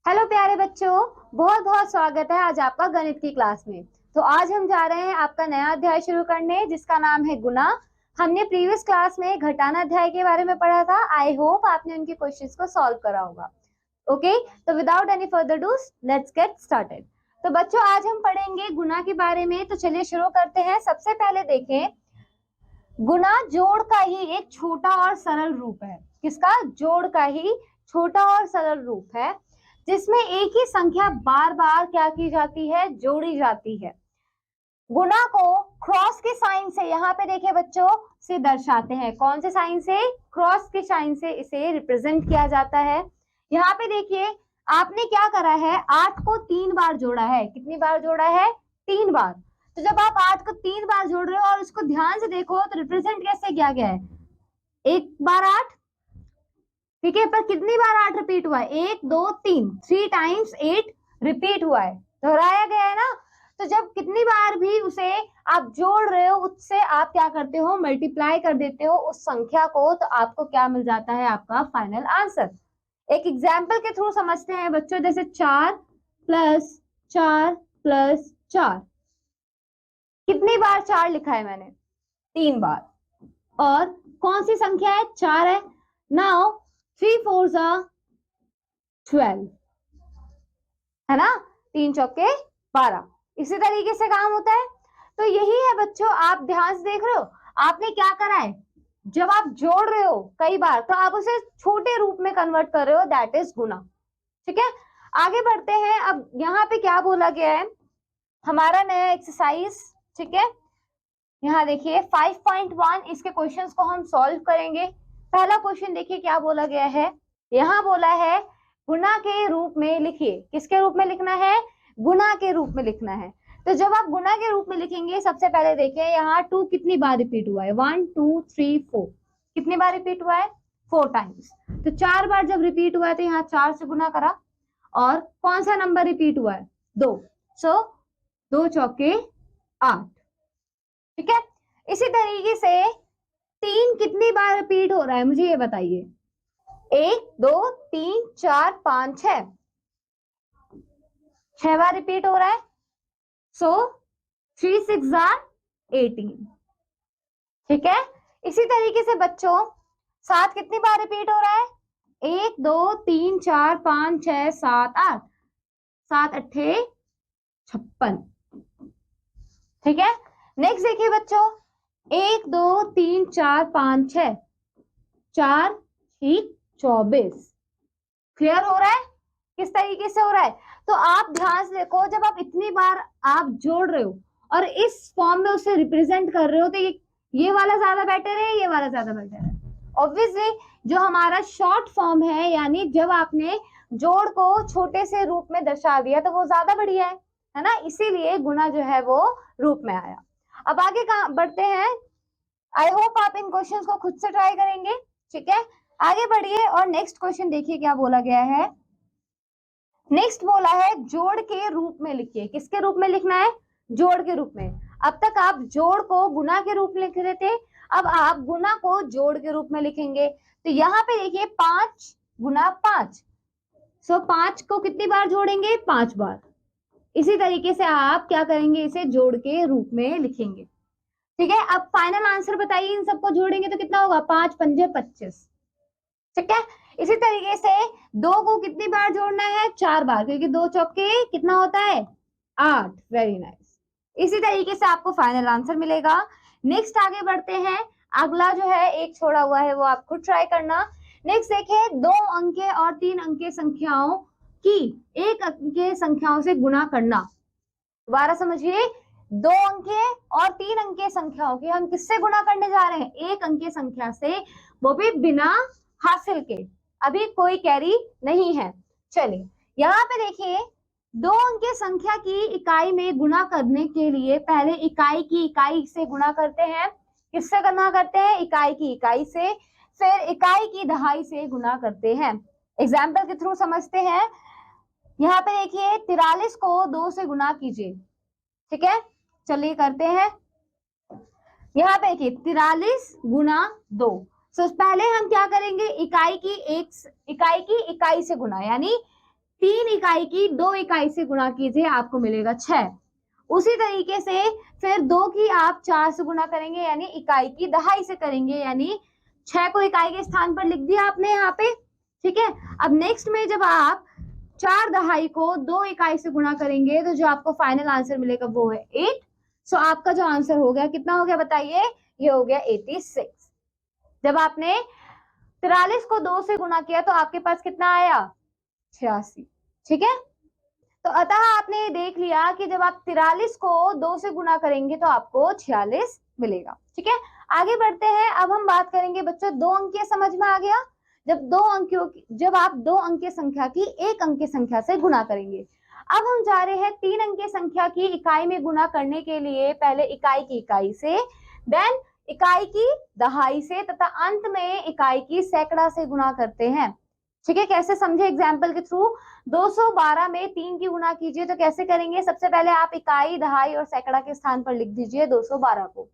Hello प्यारे बच्चों, बहुत बहुत स्वागत है आज आपका गणित की क्लास में। तो आज हम जा रहे हैं आपका नया अध्याय शुरू करने, जिसका नाम है गुना। हमने प्रीवियस क्लास में घटाना अध्याय के बारे में पढ़ा था। आई होप आपने उनके क्वेश्चंस को सॉल्व करा होगा। ओके, तो without any further do let's get started. तो बच्चों, आज हम पढ़ेंगे गुना के बारे में। तो चलिए शुरू करते हैं। सबसे पहले देखें, गुना जोड़ का ही एक छोटा और सरल रूप है। किसका? जोड़ का ही छोटा और सरल रूप है, जिसमें एक ही संख्या बार बार क्या की जाती है? जोड़ी जाती है। गुना को क्रॉस के साइन से, यहाँ पे देखिए बच्चों, से दर्शाते हैं। कौन से साइन से? क्रॉस के साइन से इसे रिप्रेजेंट किया जाता है। यहाँ पे देखिए, आपने क्या करा है? 8 को 3 बार जोड़ा है। कितनी बार जोड़ा है? 3 बार। तो जब आप 8 को 3 बार जोड़ रहे हो और उसको ध्यान से देखो तो रिप्रेजेंट कैसे किया गया है? 1 बार 8, ठीक है, पर कितनी बार 8 रिपीट हुआ है? 1 2 3, 3 टाइम्स 8 रिपीट हुआ है, दोहराया गया है ना। तो जब कितनी बार भी उसे आप जोड़ रहे हो, उससे आप क्या करते हो? मल्टीप्लाई कर देते हो उस संख्या को, तो आपको क्या मिल जाता है? आपका फाइनल आंसर। एक एग्जाम्पल के थ्रू समझते हैं बच्चों। जैसे 4 प्लस 4 प्लस 4, कितनी बार 4 लिखा है मैंने? 3 बार। और कौन सी संख्या है? 4 है। नाउ 3 4 12, है ना? 3 चौके 12। इसी तरीके से काम होता है। तो यही है बच्चों, आप ध्यान से देख रहे हो। आपने क्या करा है? जब आप जोड़ रहे हो कई बार, तो आप उसे छोटे रूप में कन्वर्ट कर रहे हो, दैट इज गुना। ठीक है, आगे बढ़ते हैं। अब यहाँ पे क्या बोला गया है? हमारा नया एक्सरसाइज, ठीक है, यहाँ देखिए 5.1, इसके क्वेश्चंस को हम सॉल्व करेंगे। पहला क्वेश्चन देखिए क्या बोला गया है। यहाँ बोला है गुना के रूप में लिखिए। किसके रूप में लिखना है? गुना के रूप में लिखना है। तो जब आप गुना के रूप में लिखेंगे, सबसे पहले देखिए यहाँ 2 कितनी बार रिपीट हुआ है? 1 2 3 4, कितनी बार रिपीट हुआ है? 4 टाइम्स। तो 4 बार जब रिपीट हुआ है तो यहाँ 4 से गुना करा। और कौन सा नंबर रिपीट हुआ है? 2। सो 2 चौके 8। ठीक है, इसी तरीके से 3 कितनी बार रिपीट हो रहा है? मुझे ये बताइए। 1 2 3 4 5 6, 6 बार रिपीट हो रहा है। सो 3 6 18। ठीक है, इसी तरीके से बच्चों 7 कितनी बार रिपीट हो रहा है? 1 2 3 4 5 6 7 8, 7 अट्ठे 56। ठीक है, नेक्स्ट देखिए बच्चों, 1 2 3 4 5 6, 4 ठीक 24। क्लियर हो रहा है किस तरीके से हो रहा है? तो आप ध्यान से देखो, जब आप इतनी बार आप जोड़ रहे हो और इस फॉर्म में उसे रिप्रेजेंट कर रहे हो, तो ये वाला ज्यादा बेटर है, ये वाला ज्यादा बेटर है? ऑब्वियसली जो हमारा शॉर्ट फॉर्म है, यानी जब आपने जोड़ को छोटे से रूप में दर्शा दिया, तो वो ज्यादा बढ़िया है ना। इसीलिए गुना जो है वो रूप में आया। अब आगे बढ़ते हैं। आई होप आप इन क्वेश्चंस को खुद से ट्राई करेंगे। ठीक है, आगे बढ़िए और नेक्स्ट क्वेश्चन देखिए क्या बोला गया है। नेक्स्ट बोला है जोड़ के रूप में लिखिए। किसके रूप में लिखना है? जोड़ के रूप में। अब तक आप जोड़ को गुना के रूप में लिख रहे थे, अब आप गुना को जोड़ के रूप में लिखेंगे। तो यहाँ पे देखिए 5 गुना 5, सो 5 को कितनी बार जोड़ेंगे? 5 बार। इसी तरीके से आप क्या करेंगे? इसे जोड़ के रूप में लिखेंगे। ठीक है, अब फाइनल आंसर बताइए। इन सबको जोड़ेंगे तो कितना होगा? 5 पंजे 25। ठीक है, इसी तरीके से 2 को कितनी बार जोड़ना है? 4 बार, क्योंकि 2 चौके कितना होता है? 8। Very nice. इसी तरीके से आपको फाइनल आंसर मिलेगा। नेक्स्ट आगे बढ़ते हैं। अगला जो है एक छोड़ा हुआ है, वो आप खुद ट्राई करना। नेक्स्ट देखिए, 2 अंके और 3 अंके संख्याओं की 1 अंके संख्याओं से गुणा करना। दोबारा समझिए, 2 अंके और 3 अंके संख्याओं की हम किससे गुणा करने जा रहे हैं? 1 अंके संख्या से, वो भी बिना हासिल के। अभी कोई कैरी नहीं है। चलिए यहाँ पे देखिए, 2 अंकीय संख्या की इकाई में गुणा करने के लिए पहले इकाई की इकाई से गुणा करते हैं। किससे गुणा करते हैं? इकाई की इकाई से। फिर इकाई की दहाई से गुणा करते हैं। एग्जाम्पल के थ्रू समझते हैं। यहाँ पे देखिए 43 को 2 से गुणा कीजिए। ठीक है, चलिए करते हैं। यहाँ पे देखिए 43 गुना 2। पहले हम क्या करेंगे? इकाई की इकाई से गुना, यानी 3 इकाई की 2 इकाई से गुणा कीजिए, आपको मिलेगा 6। उसी तरीके से फिर 2 की आप 4 से गुणा करेंगे, यानी इकाई की दहाई से करेंगे, यानी 6 को इकाई के स्थान पर लिख दिया आपने यहाँ पे, ठीक है। अब नेक्स्ट में जब आप 4 दहाई को 2 इकाई से गुणा करेंगे तो जो आपको फाइनल आंसर मिलेगा वो है 8। सो आपका जो आंसर हो गया कितना हो गया बताइए, ये हो गया 86। जब आपने 43 को 2 से गुणा किया तो आपके पास कितना आया, 86, ठीक है। तो अतः आपने ये देख लिया कि जब आप 43 को 2 से गुणा करेंगे तो आपको 46 मिलेगा, ठीक है। आगे बढ़ते हैं, अब हम बात करेंगे बच्चों 2 अंकीय, समझ में आ गया। जब आप 2 अंकीय संख्या की 1 अंकीय संख्या से गुणा करेंगे। अब हम जा रहे हैं 3 अंकीय संख्या की इकाई में गुणा करने के लिए, पहले इकाई की इकाई से, देन इकाई की दहाई से, तथा अंत में इकाई की सैकड़ा से गुणा करते हैं, ठीक है। कैसे समझे एग्जाम्पल के थ्रू। 212 में 3 की गुणा कीजिए तो कैसे करेंगे, सबसे पहले आप इकाई दहाई और सैकड़ा के स्थान पर लिख दीजिए 212 को।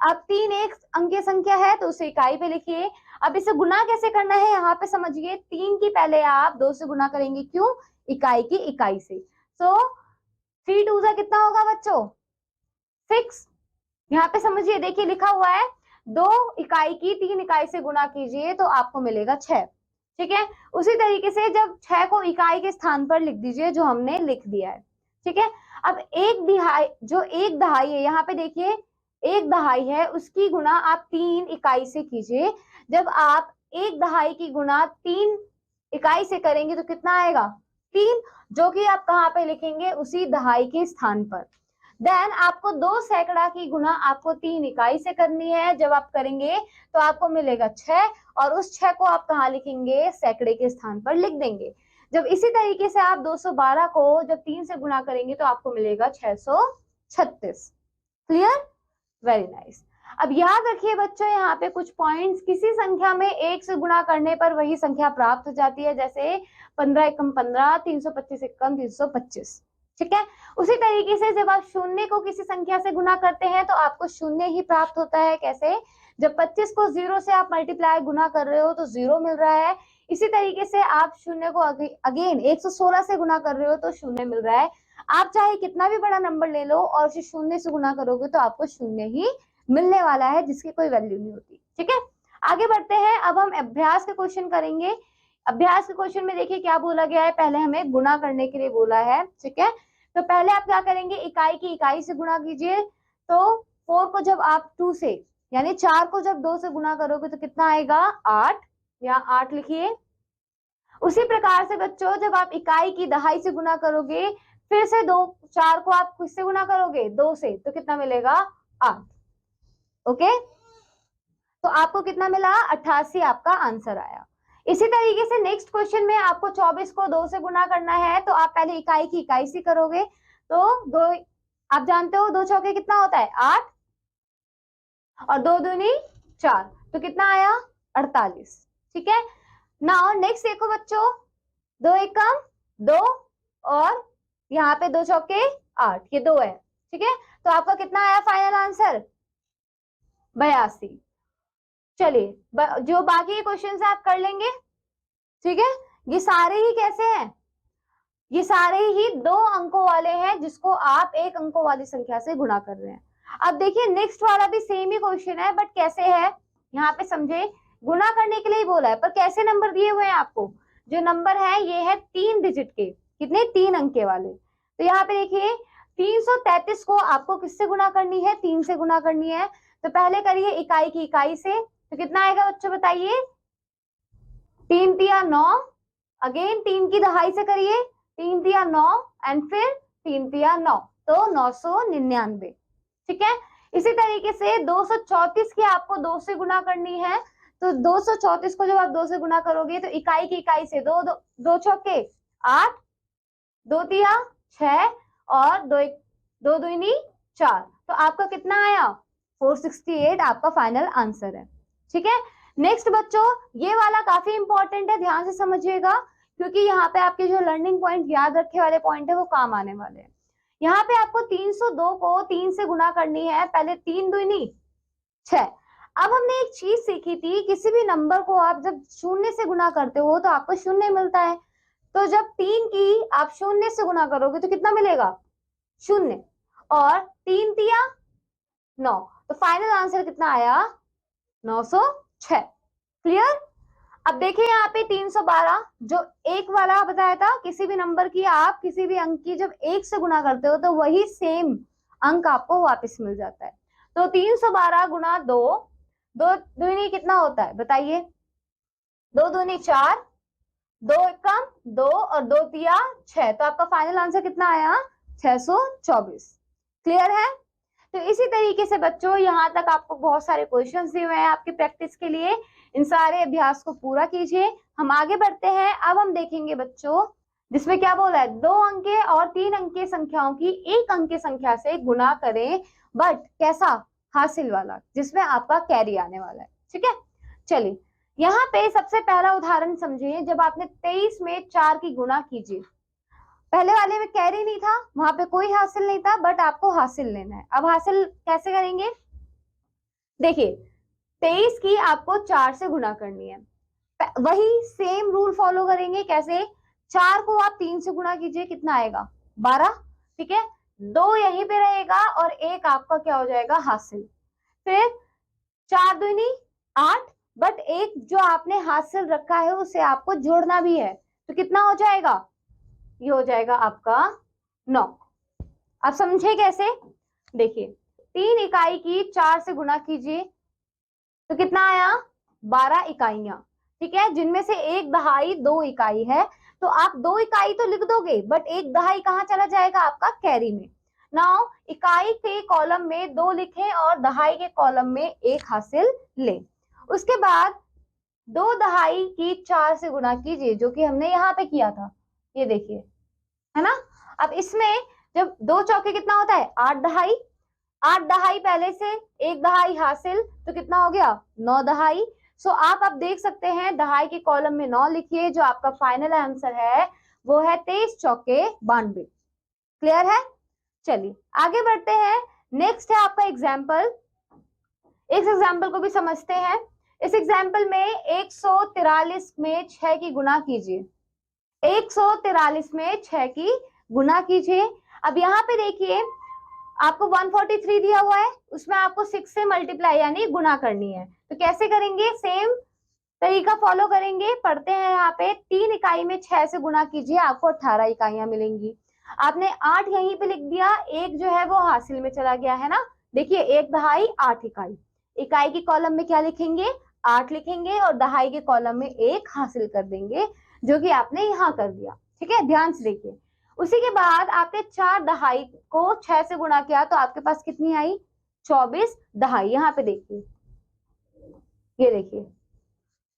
अब 3 एक अंकीय संख्या है तो उसे इकाई पे लिखिए। अब इसे गुना कैसे करना है यहाँ पे समझिए, 3 की पहले आप 2 से गुना करेंगे, क्यों, इकाई की इकाई से। सो 3 2 जा कितना होगा बच्चों, 6। यहाँ पे समझिए, देखिए लिखा हुआ है 2 इकाई की 3 इकाई से गुना कीजिए तो आपको मिलेगा 6, ठीक है। उसी तरीके से जब 6 को इकाई के स्थान पर लिख दीजिए, जो हमने लिख दिया है, ठीक है। अब एक दिहाई, जो एक दहाई है, यहाँ पे देखिए एक दहाई है, उसकी गुना आप 3 इकाई से कीजिए। जब आप एक दहाई की गुना 3 इकाई से करेंगे तो कितना आएगा, 3, जो कि आप कहाँ पे लिखेंगे, उसी दहाई के स्थान पर। देन आपको 2 सैकड़ा की गुना आपको 3 इकाई से करनी है, जब आप करेंगे तो आपको मिलेगा 6, और उस 6 को आप कहाँ लिखेंगे, सैकड़े के स्थान पर लिख देंगे। जब इसी तरीके से आप 212 को जब 3 से गुणा करेंगे तो आपको मिलेगा 636। Clear, very nice. अब याद रखिए बच्चों, यहाँ पे कुछ पॉइंट्स, किसी संख्या में 1 से गुणा करने पर वही संख्या प्राप्त हो जाती है, जैसे 15 एकम 15, 325 एकम 325, ठीक है। उसी तरीके से जब आप शून्य को किसी संख्या से गुना करते हैं तो आपको शून्य ही प्राप्त होता है। कैसे, जब 25 को 0 से आप मल्टीप्लाई गुना कर रहे हो तो 0 मिल रहा है। इसी तरीके से आप शून्य को अगेन 116 से गुना कर रहे हो तो शून्य मिल रहा है। आप चाहे कितना भी बड़ा नंबर ले लो और उसे शून्य से गुना करोगे तो आपको शून्य ही मिलने वाला है, जिसकी कोई वैल्यू नहीं होती, ठीक है। आगे बढ़ते हैं, अब हम अभ्यास के क्वेश्चन करेंगे। अभ्यास के क्वेश्चन में देखिए क्या बोला गया है, पहले हमें गुणा करने के लिए बोला है, ठीक है। तो पहले आप क्या करेंगे, इकाई की इकाई से गुणा कीजिए। तो 4 को जब आप 2 से, यानी 4 को जब 2 से गुणा करोगे तो कितना आएगा, 8, यहाँ 8 लिखिए। उसी प्रकार से बच्चों जब आप इकाई की दहाई से गुणा करोगे, फिर से 4 को आप किससे गुणा करोगे, 2 से, तो कितना मिलेगा, 8। ओके, तो आपको कितना मिला, 88 आपका आंसर आया। इसी तरीके से नेक्स्ट क्वेश्चन में आपको 24 को 2 से गुना करना है, तो आप पहले इकाई की इकाई से करोगे। तो 2, आप जानते हो 2 चौके कितना होता है, 8, और 2 दूनी 4, तो कितना आया, 48, ठीक है। नाउ नेक्स्ट देखो बच्चों, 2 एकम 2, और यहाँ पे 2 चौके 8, ये 2 है, ठीक है। तो आपका कितना आया फाइनल आंसर, 82। चलिए जो बाकी क्वेश्चन आप कर लेंगे, ठीक है। ये सारे ही कैसे हैं, ये सारे ही 2 अंकों वाले हैं, जिसको आप 1 अंकों वाली संख्या से गुणा कर रहे हैं। अब देखिए नेक्स्ट वाला भी सेम ही क्वेश्चन है, बट कैसे है, यहाँ पे समझे, गुणा करने के लिए बोला है, पर कैसे नंबर दिए हुए हैं आपको, जो नंबर है ये है 3 डिजिट के, कितने, 3 अंक के वाले। तो यहाँ पे देखिए 333 को आपको किससे गुणा करनी है, 3 से गुणा करनी है। तो पहले करिए इकाई की इकाई से, तो कितना आएगा बच्चों बताइए, 3 तिया 9, अगेन 3 की दहाई से करिए, 3 तिया 9, एंड फिर 3 तिया 9, तो 999, ठीक है। इसी तरीके से 234 की आपको 2 से गुणा करनी है, तो 234 को जब आप 2 से गुणा करोगे तो इकाई की इकाई से 2 चौके 8, 2 तिया 6, और 2 दूनी 4, तो आपका कितना आया, 468 आपका फाइनल आंसर है, ठीक है। नेक्स्ट बच्चों, ये वाला काफी इंपॉर्टेंट है, ध्यान से समझिएगा, क्योंकि यहाँ पे आपके जो लर्निंग पॉइंट, याद रखे वाले पॉइंट है, वो काम आने वाले हैं। यहाँ पे आपको 302 को 3 से गुणा करनी है, पहले 3 दूनी 6। अब हमने एक चीज सीखी थी, किसी भी नंबर को आप जब शून्य से गुणा करते हो तो आपको शून्य मिलता है, तो जब 3 की आप 0 से गुना करोगे तो कितना मिलेगा? 0। और 3 तिया 9, तो फाइनल आंसर कितना आया? 906। क्लियर? अब देखिए यहाँ पे 312 जो एक वाला बताया था, किसी भी नंबर की आप किसी भी अंक की जब 1 से गुना करते हो तो वही सेम अंक आपको वापस मिल जाता है। तो 312 गुना 2, 2 दूनी कितना होता है बताइए? 2 दूनी 4, 2 एकम 2 और 2 तिया 6, तो आपका फाइनल आंसर कितना आया? 624। क्लियर है? तो इसी तरीके से बच्चों यहाँ तक आपको बहुत सारे क्वेश्चंस दिए हुए हैं आपकी प्रैक्टिस के लिए। इन सारे अभ्यास को पूरा कीजिए। हम आगे बढ़ते हैं। अब हम देखेंगे बच्चों जिसमें क्या बोला है, 2 अंक के और 3 अंक की संख्याओं की 1 अंक की संख्या से गुना करें, बट कैसा? हासिल वाला, जिसमें आपका कैरी आने वाला है। ठीक है, चलिए यहाँ पे सबसे पहला उदाहरण समझिए। जब आपने 23 में 4 की गुणा कीजिए, पहले वाले में कैरी नहीं था, वहां पे कोई हासिल नहीं था, बट आपको हासिल लेना है। अब हासिल कैसे करेंगे? देखिए 23 की आपको 4 से गुना करनी है, वही सेम रूल फॉलो करेंगे। कैसे? 4 को आप 3 से गुना कीजिए, कितना आएगा? 12। ठीक है, 2 यहीं पे रहेगा और 1 आपका क्या हो जाएगा? हासिल। फिर 4 दूनी 8, बट 1 जो आपने हासिल रखा है उसे आपको जोड़ना भी है, तो कितना हो जाएगा? ये हो जाएगा आपका 9। आप समझे कैसे? देखिए 3 इकाई की 4 से गुना कीजिए तो कितना आया? 12 इकाइयां। ठीक है, जिनमें से 1 दहाई 2 इकाई है, तो आप 2 इकाई तो लिख दोगे, बट 1 दहाई कहाँ चला जाएगा? आपका कैरी में। नाउ इकाई के कॉलम में 2 लिखें और दहाई के कॉलम में 1 हासिल लें। उसके बाद 2 दहाई की 4 से गुना कीजिए, जो कि हमने यहाँ पे किया था, ये देखिए, है ना। अब इसमें जब 2 चौके कितना होता है? 8 दहाई, 8 दहाई पहले से, 1 दहाई हासिल, तो कितना हो गया? 9 दहाई। सो आप अब देख सकते हैं दहाई के कॉलम में 9 लिखिए, जो आपका फाइनल आंसर है वो है 23 चौके 92। क्लियर है? चलिए आगे बढ़ते हैं। नेक्स्ट है आपका एग्जाम्पल। इस एग्जाम्पल को भी समझते हैं। इस एग्जाम्पल में 143 में 6 की गुना कीजिए, 143 में 6 की गुना कीजिए। अब यहाँ पे देखिए आपको 143 दिया हुआ है, उसमें आपको 6 से मल्टीप्लाई यानी गुना करनी है, तो कैसे करेंगे? सेम तरीका फॉलो करेंगे। पढ़ते हैं यहाँ पे 3 इकाई में 6 से गुना कीजिए, आपको 18 इकाइयां मिलेंगी। आपने 8 यहीं पे लिख दिया, 1 जो है वो हासिल में चला गया है ना। देखिए 1 दहाई 8 इकाई, इकाई के कॉलम में क्या लिखेंगे? 8 लिखेंगे और दहाई के कॉलम में 1 हासिल कर देंगे, जो कि आपने यहाँ कर दिया। ठीक है, ध्यान से देखिए। उसी के बाद आपने 4 दहाई को 6 से गुणा किया, तो आपके पास कितनी आई? 24 दहाई। यहाँ पे देखिए, ये देखिए,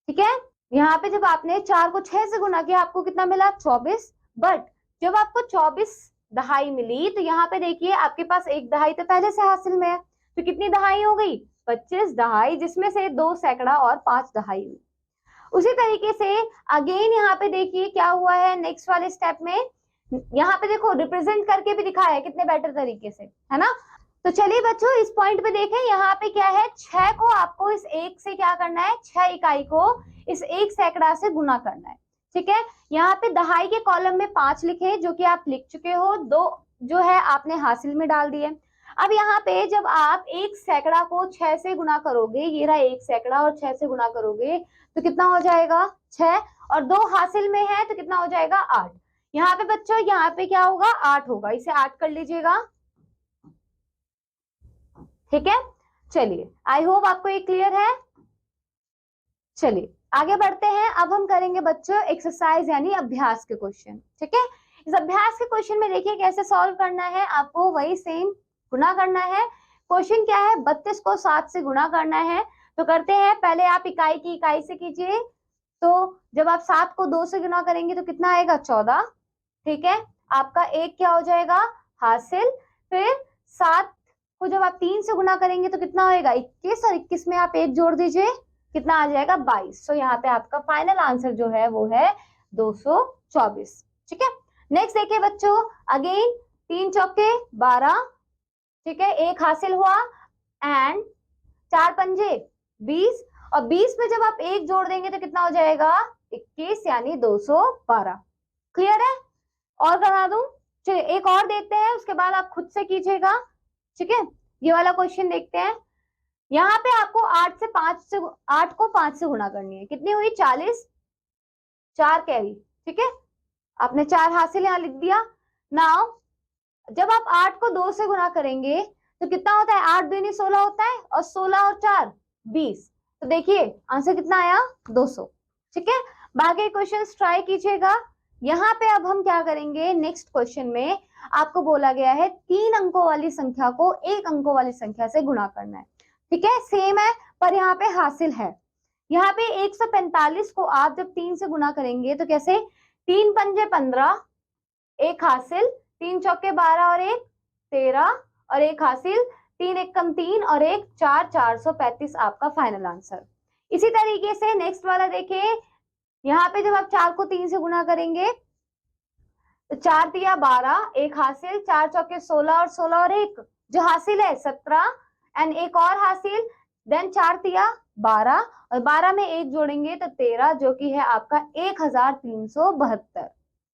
ठीक है। यहाँ पे जब आपने 4 को 6 से गुणा किया, आपको कितना मिला? 24। बट जब आपको 24 दहाई मिली, तो यहाँ पे देखिए आपके पास 1 दहाई तो पहले से हासिल में है, तो कितनी दहाई हो गई? 25 दहाई, जिसमें से 2 सैकड़ा और 5 दहाई हुई। उसी तरीके से अगेन यहाँ पे देखिए क्या हुआ है नेक्स्ट वाले स्टेप में। यहाँ पे देखो रिप्रेजेंट करके भी दिखाया है कितने बेटर तरीके से, है ना। तो चलिए बच्चों इस पॉइंट पे देखें, यहाँ पे क्या है? 6 को आपको इस 1 से क्या करना है? 6 इकाई को इस 1 सैकड़ा से गुना करना है। ठीक है, यहाँ पे दहाई के कॉलम में 5 लिखे, जो कि आप लिख चुके हो, 2 जो है आपने हासिल में डाल दिए। अब यहाँ पे जब आप 1 सैकड़ा को 6 से गुना करोगे, ये रहा 1 सैकड़ा, और 6 से गुना करोगे तो कितना हो जाएगा? 6, और 2 हासिल में है तो कितना हो जाएगा? 8। यहाँ पे बच्चों यहाँ पे क्या होगा? 8 होगा, इसे 8 कर लीजिएगा। ठीक है, चलिए आई होप आपको ये क्लियर है। चलिए आगे बढ़ते हैं। अब हम करेंगे बच्चों एक्सरसाइज यानी अभ्यास के क्वेश्चन। ठीक है, इस अभ्यास के क्वेश्चन में देखिए कैसे सॉल्व करना है। आपको वही सेम गुना करना है। क्वेश्चन क्या है? 32 को 7 से गुना करना है। तो करते हैं, पहले आप इकाई की इकाई से कीजिए। तो जब आप 7 को 2 से गुना करेंगे तो कितना आएगा? 14। ठीक है, आपका 1 क्या हो जाएगा? हासिल। फिर 7 को जब आप 3 से गुना करेंगे तो कितना होएगा? 21, और 21 में आप 1 जोड़ दीजिए, कितना आ जाएगा? 22। तो यहाँ पे आपका फाइनल आंसर जो है वो है 224। ठीक है, नेक्स्ट देखिए बच्चों, अगेन 3 चौके 12। ठीक है, 1 हासिल हुआ, एंड 4 पंजे 20, और 20 में जब आप 1 जोड़ देंगे तो कितना हो जाएगा? 21 यानी 212। क्लियर है? और करा दूं? चलिए एक और देखते हैं, उसके बाद आप खुद से कीजिएगा। ठीक है, ये वाला क्वेश्चन देखते हैं। यहाँ पे आपको 8 को 5 से गुणा करनी है। कितनी हुई? 40, 4 कैरी। ठीक है, आपने 4 हासिल यहाँ लिख दिया। नाउ जब आप 8 को 2 से गुणा करेंगे तो कितना होता है? 8 दूनी 16 होता है, और 16 और 4 20। तो देखिए आंसर कितना आया? 200। ठीक है, बाकी क्वेश्चन ट्राई कीजिएगा। यहाँ पे अब हम क्या करेंगे, नेक्स्ट क्वेश्चन में आपको बोला गया है 3 अंकों वाली संख्या को 1 अंकों वाली संख्या से गुणा करना है। ठीक है, सेम है पर यहाँ पे हासिल है। यहाँ पे 145 को आप जब 3 से गुणा करेंगे तो कैसे? 3 पंजे 15, 1 हासिल, 3 चौके 12 और 1 13, और 1 हासिल, 3 एकम 3 और 1 4, 435 आपका फाइनल आंसर। इसी तरीके से नेक्स्ट वाला देखिए, यहाँ पे जब आप 4 को 3 से गुणा करेंगे तो 4 तिया 12, 1 हासिल, 4 चौके 16 और 16 और 1 जो हासिल है 17, एंड एक और हासिल, देन 4 तिया 12 और 12 में 1 जोड़ेंगे तो 13, जो कि है आपका 1372।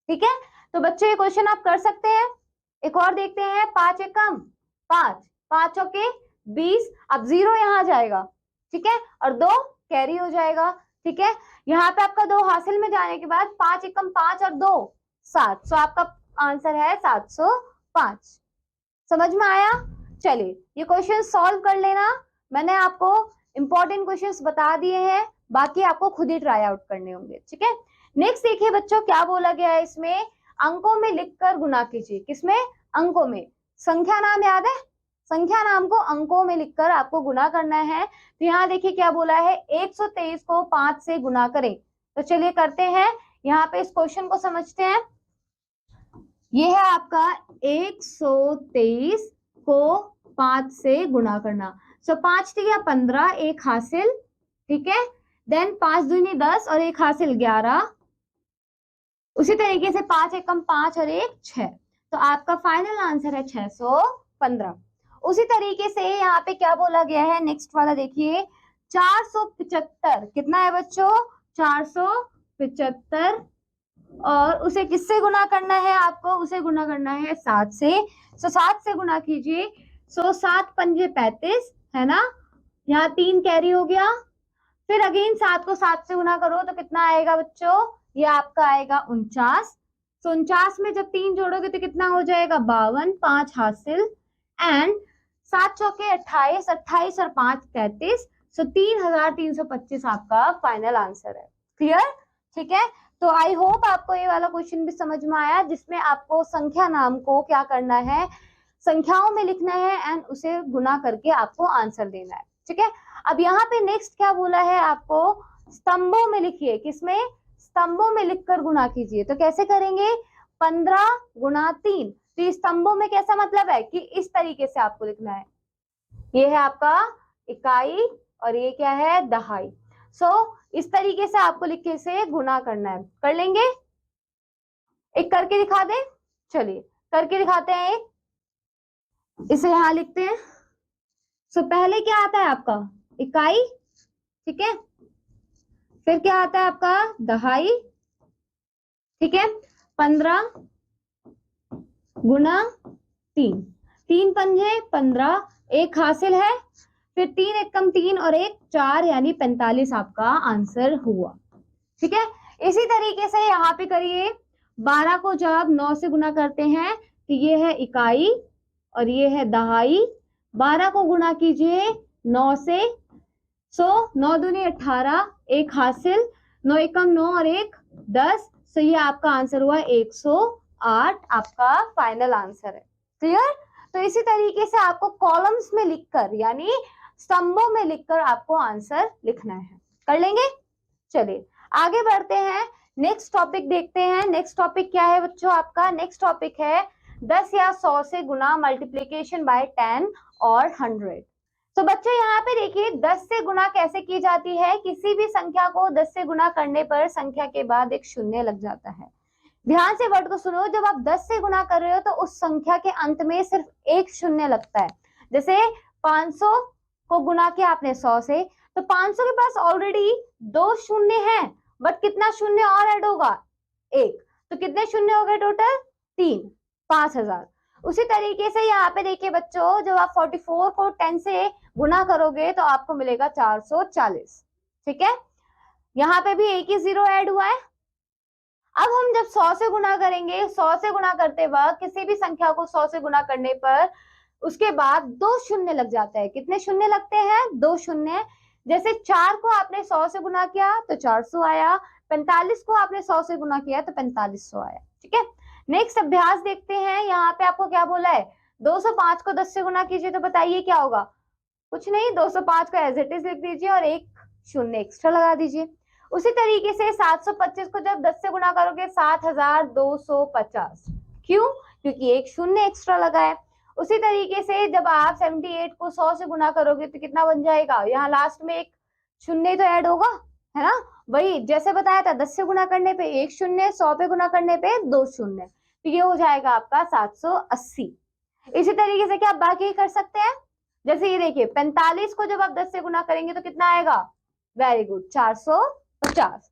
ठीक है, तो बच्चों ये क्वेश्चन आप कर सकते हैं। एक और देखते हैं, 5 एकम 5, 5 चौके 20, अब 0 यहाँ जाएगा। ठीक है, और 2 कैरी हो जाएगा। ठीक है, यहाँ पे आपका 2 हासिल में जाने के बाद 5 एकम 5 और 2 7, सो आपका आंसर है 705। समझ में आया? चलिए ये क्वेश्चन सॉल्व कर लेना। मैंने आपको इंपॉर्टेंट क्वेश्चंस बता दिए हैं, बाकी आपको खुद ही ट्राई आउट करने होंगे। ठीक है, नेक्स्ट देखिए बच्चों क्या बोला गया है इसमें, अंकों में लिखकर गुणा कीजिए। किसमें? अंकों में। संख्या नाम याद है? संख्या नाम को अंकों में लिखकर आपको गुणा करना है। तो यहाँ देखिए क्या बोला है, 123 को 5 से गुणा करें। तो चलिए करते हैं, यहाँ पे इस क्वेश्चन को समझते हैं। ये है आपका 123 को 5 से गुणा करना। सो 5 तिया 15, 1 हासिल। ठीक है, देन 5 दूनी 10 और 1 हासिल 11। उसी तरीके से 5 एकम 5 और 1 6, तो आपका फाइनल आंसर है 615। उसी तरीके से यहाँ पे क्या बोला गया है, नेक्स्ट वाला देखिए 475। कितना है बच्चों? 475, और उसे किससे गुणा करना है आपको? उसे गुणा करना है 7 से। सो 7 से गुणा कीजिए। सो 7 पंजे 35 है ना, यहाँ 3 कैरी हो गया। फिर अगेन 7 को 7 से गुणा करो तो कितना आएगा बच्चों? ये आपका आएगा 49। तो 49 में जब 3 जोड़ोगे तो कितना हो जाएगा? 52, 5 हासिल, एंड 7 चौके 28, 28 और 5 33, सो 3325 आपका फाइनल आंसर है। क्लियर? ठीक है, तो आई होप आपको ये वाला क्वेश्चन भी समझ में आया, जिसमें आपको संख्या नाम को क्या करना है, संख्याओं में लिखना है एंड उसे गुणा करके आपको आंसर देना है। ठीक है, अब यहाँ पे नेक्स्ट क्या बोला है आपको, स्तंभों में लिखिए। किसमें? स्तंभों में लिखकर गुणा कीजिए। तो कैसे करेंगे? 15 गुणा 3। तो ये स्तंभों में कैसा मतलब है कि इस तरीके से आपको लिखना है। ये है आपका इकाई और ये क्या है? दहाई। सो इस तरीके से आपको लिख के से गुणा करना है। कर लेंगे? एक करके दिखा दे। चलिए करके दिखाते हैं एक, इसे यहां लिखते हैं। सो पहले क्या आता है आपका? इकाई। ठीक है, फिर क्या आता है आपका? दहाई। ठीक है, 15 गुणा 3, 3 पंजे 15, 1 हासिल है, फिर 3 एकम 3 और 1 4, यानी 45 आपका आंसर हुआ। ठीक है, इसी तरीके से यहाँ पे करिए। 12 को जब 9 से गुणा करते हैं तो ये है इकाई और ये है दहाई। 12 को गुणा कीजिए 9 से। सो 9 दूनी 18, 1 हासिल, 9 एकम 9 और 1 10, सो ये आपका आंसर हुआ 108, आपका फाइनल आंसर है। क्लियर? तो इसी तरीके से आपको कॉलम्स में लिखकर, यानी स्तंभों में लिखकर आपको आंसर लिखना है। कर लेंगे? चलिए आगे बढ़ते हैं, नेक्स्ट टॉपिक देखते हैं। नेक्स्ट टॉपिक क्या है बच्चों आपका? नेक्स्ट टॉपिक है 10 या 100 से गुना, मल्टीप्लीकेशन बाय 10 और 100। तो बच्चों यहाँ पे देखिए 10 से गुना कैसे की जाती है। किसी भी संख्या को 10 से गुना करने पर संख्या के बाद एक शून्य लग जाता है। ध्यान से वर्ड को सुनो, जब आप 10 से गुणा कर रहे हो तो उस संख्या के अंत में सिर्फ एक शून्य लगता है। जैसे 500 को गुना किया आपने 100 से, तो 500 के पास ऑलरेडी 2 शून्य हैं, बट कितना शून्य और ऐड होगा? 1। तो कितने शून्य हो गए टोटल? 3, 5000। उसी तरीके से यहाँ पे देखिए बच्चों, जब आप 44 को 10 से गुना करोगे तो आपको मिलेगा 440। ठीक है, यहाँ पे भी एक ही जीरो ऐड हुआ है। अब हम जब 100 से गुना करेंगे, 100 से गुना करते वक्त किसी भी संख्या को 100 से गुना करने पर उसके बाद 2 शून्य लग जाता है। कितने शून्य लगते हैं? 2 शून्य। जैसे 4 को आपने 100 से गुना किया तो 400 आया, 45 को आपने 100 से गुना किया तो 4500 आया। ठीक है, नेक्स्ट अभ्यास देखते हैं। यहाँ पे आपको क्या बोला है? 205 को 10 से गुना कीजिए, तो बताइए क्या होगा? कुछ नहीं, 205 को एज इट इज लिख दीजिए और एक शून्य एक्स्ट्रा लगा दीजिए। उसी तरीके से 725 को जब 10 से गुना करोगे 7250। क्यों? क्योंकि एक शून्य एक्स्ट्रा लगा है। उसी तरीके से जब आप 78 को 100 से गुना करोगे तो कितना बन जाएगा? यहाँ लास्ट में एक शून्य तो ऐड होगा, है ना? वही जैसे बताया था, 10 से गुना करने पे एक शून्य, 100 पे गुना करने पे 2 शून्य, तो ये हो जाएगा आपका 780। इसी तरीके से क्या आप बाकी कर सकते हैं? जैसे ये देखिए, 45 को जब आप 10 से गुना करेंगे तो कितना आएगा? Very good, 450।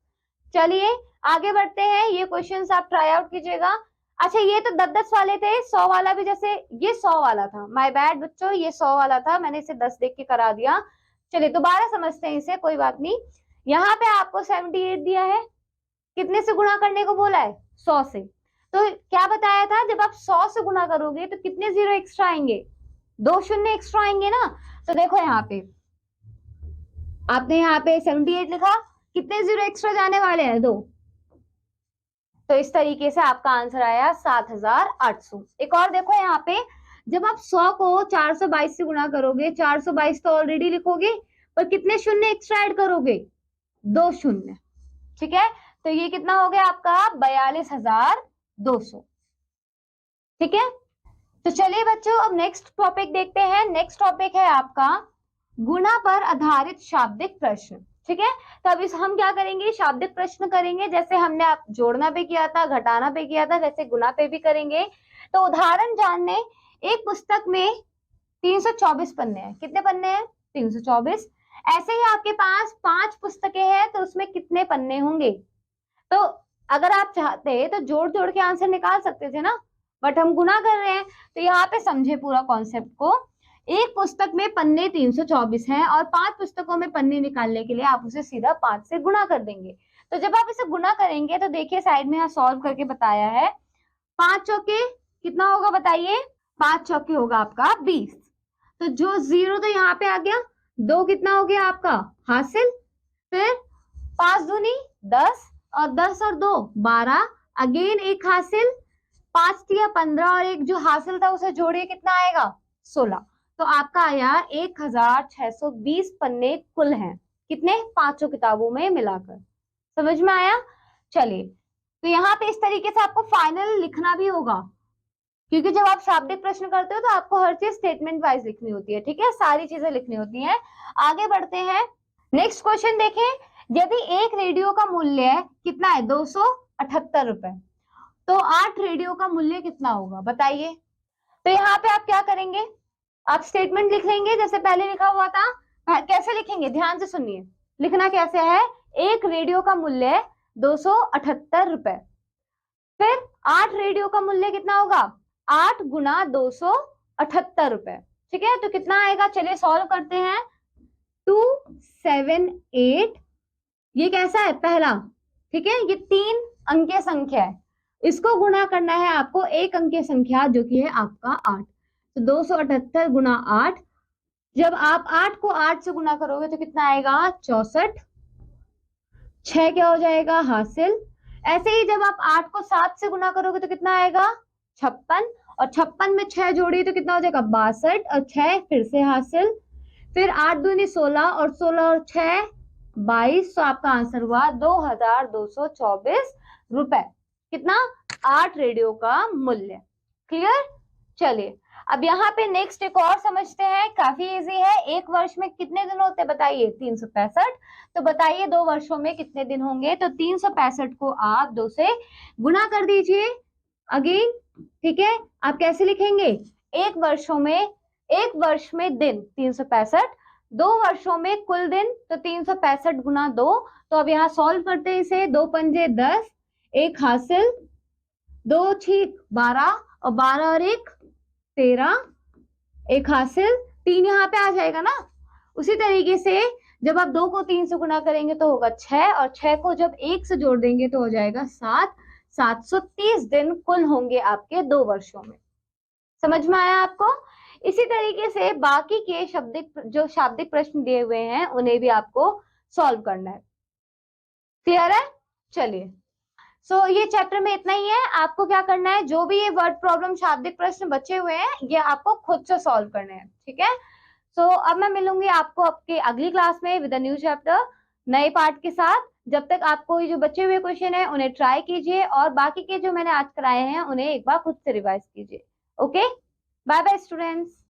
चलिए आगे बढ़ते हैं, ये क्वेश्चंस आप ट्राई आउट कीजिएगा। अच्छा, ये तो 10-10 वाले थे, 100 वाला भी, जैसे ये 100 वाला था, माय बैड बच्चों, ये 100 वाला था, मैंने इसे 10 देख के करा दिया। चलिए दोबारा समझते हैं इसे, कोई बात नहीं। यहाँ पे आपको 78 दिया है, कितने से गुणा करने को बोला है? 100 से। तो क्या बताया था, जब आप 100 से गुणा करोगे तो कितने जीरो एक्स्ट्रा आएंगे? 2 शून्य एक्स्ट्रा आएंगे ना। तो देखो यहाँ पे आपने यहाँ पे 78 लिखा, कितने जीरो एक्स्ट्रा जाने वाले हैं? 2। तो इस तरीके से आपका आंसर आया 7800। एक और देखो यहाँ पे, जब आप 100 को 422 से गुणा करोगे, 422 तो ऑलरेडी लिखोगे, पर कितने शून्य एक्स्ट्रा ऐड करोगे? 2 शून्य। ठीक है, तो ये कितना हो गया आपका? 42200। ठीक है, तो चलिए बच्चों अब नेक्स्ट टॉपिक देखते हैं। नेक्स्ट टॉपिक है आपका गुणा पर आधारित शाब्दिक प्रश्न। ठीक है, तो अब इस हम क्या करेंगे? शाब्दिक प्रश्न करेंगे। जैसे हमने आप जोड़ना पे किया था, घटाना पे किया था, वैसे गुणा पे भी करेंगे। तो उदाहरण जानने, एक पुस्तक में 324 पन्ने हैं। कितने पन्ने हैं? 324। ऐसे ही आपके पास 5 पुस्तकें हैं, तो उसमें कितने पन्ने होंगे? तो अगर आप चाहते तो जोड़ जोड़ के आंसर निकाल सकते थे ना, बट हम गुना कर रहे हैं। तो यहाँ पे समझे पूरा कॉन्सेप्ट को। एक पुस्तक में पन्ने 324 हैं और 5 पुस्तकों में पन्ने निकालने के लिए आप उसे सीधा 5 से गुणा कर देंगे। तो जब आप इसे गुणा करेंगे तो देखिए साइड में यहाँ सॉल्व करके बताया है। 5 चौके कितना होगा बताइए? 5 चौके होगा आपका 20। तो जो जीरो तो यहाँ पे आ गया, 2 कितना हो गया आपका हासिल, फिर 5 दूनी 10 और 10 और 2 12, अगेन एक हासिल, 5 दिया 15 और एक जो हासिल था उसे जोड़िए, कितना आएगा? 16। तो आपका आया 1620 पन्ने कुल हैं। कितने? 5 किताबों में मिलाकर। समझ में आया? चलिए, तो यहाँ पे इस तरीके से आपको फाइनल लिखना भी होगा, क्योंकि जब आप शाब्दिक प्रश्न करते हो तो आपको हर चीज स्टेटमेंट वाइज लिखनी होती है। ठीक है, सारी चीजें लिखनी होती हैं। आगे बढ़ते हैं, नेक्स्ट क्वेश्चन देखें। यदि एक रेडियो का मूल्य कितना है? 278 रुपए, तो 8 रेडियो का मूल्य कितना होगा बताइए? तो यहाँ पे आप क्या करेंगे? आप स्टेटमेंट लिख लेंगे जैसे पहले लिखा हुआ था। कैसे लिखेंगे? ध्यान से सुनिए, लिखना कैसे है। एक रेडियो का मूल्य 278 रुपए, फिर 8 रेडियो का मूल्य कितना होगा? 8 गुना 278 रुपए। ठीक है, तो कितना आएगा? चलिए सॉल्व करते हैं। 278, ये कैसा है? पहला। ठीक है, ये 3 अंकीय संख्या है, इसको गुणा करना है आपको एक अंकीय संख्या जो कि है आपका 8। तो 278 गुना 8, जब आप 8 को 8 से गुना करोगे तो कितना आएगा? 64। 6 क्या हो जाएगा? हासिल। ऐसे ही जब आप 8 को 7 से गुना करोगे तो कितना आएगा? 56, और 56 में 6 जोड़िए तो कितना हो जाएगा? 62, और 6 फिर से हासिल, फिर 8 दूनी 16 और 16 और 6 22। तो आपका आंसर हुआ 2224 रुपए। कितना? 8 रेडियो का मूल्य। क्लियर? चलिए अब यहाँ पे नेक्स्ट एक और समझते हैं, काफी इजी है। एक वर्ष में कितने दिन होते हैं बताइए? 365। तो बताइए 2 वर्षों में कितने दिन होंगे? तो 365 को आप 2 से गुना कर दीजिए अगेन। ठीक है, आप कैसे लिखेंगे? एक वर्ष में दिन 365, 2 वर्षों में कुल दिन, तो 365 गुना 2। तो अब यहाँ सॉल्व करते हैं इसे। 2 पंजे 10, एक हासिल, 2 छीक 12 और 12 और 1 13, 1 हासिल, 3 यहाँ पे आ जाएगा ना। उसी तरीके से जब आप 2 को 3 से गुना करेंगे तो होगा 6 और 6 को जब 1 से जोड़ देंगे तो हो जाएगा 7। 730 दिन कुल होंगे आपके 2 वर्षों में। समझ में आया आपको? इसी तरीके से बाकी के शाब्दिक प्रश्न दिए हुए हैं उन्हें भी आपको सॉल्व करना है। क्लियर है? चलिए, ये चैप्टर में इतना ही है। आपको क्या करना है, जो भी ये वर्ड प्रॉब्लम शाब्दिक प्रश्न बचे हुए हैं ये आपको खुद से सॉल्व करने हैं, ठीक है? अब मैं मिलूंगी आपको आपके अगली क्लास में विद अ न्यू चैप्टर, नए पार्ट के साथ। जब तक आपको ये जो बचे हुए क्वेश्चन है उन्हें ट्राई कीजिए और बाकी के जो मैंने आज कराए हैं उन्हें एक बार खुद से रिवाइज कीजिए। Okay, bye bye students.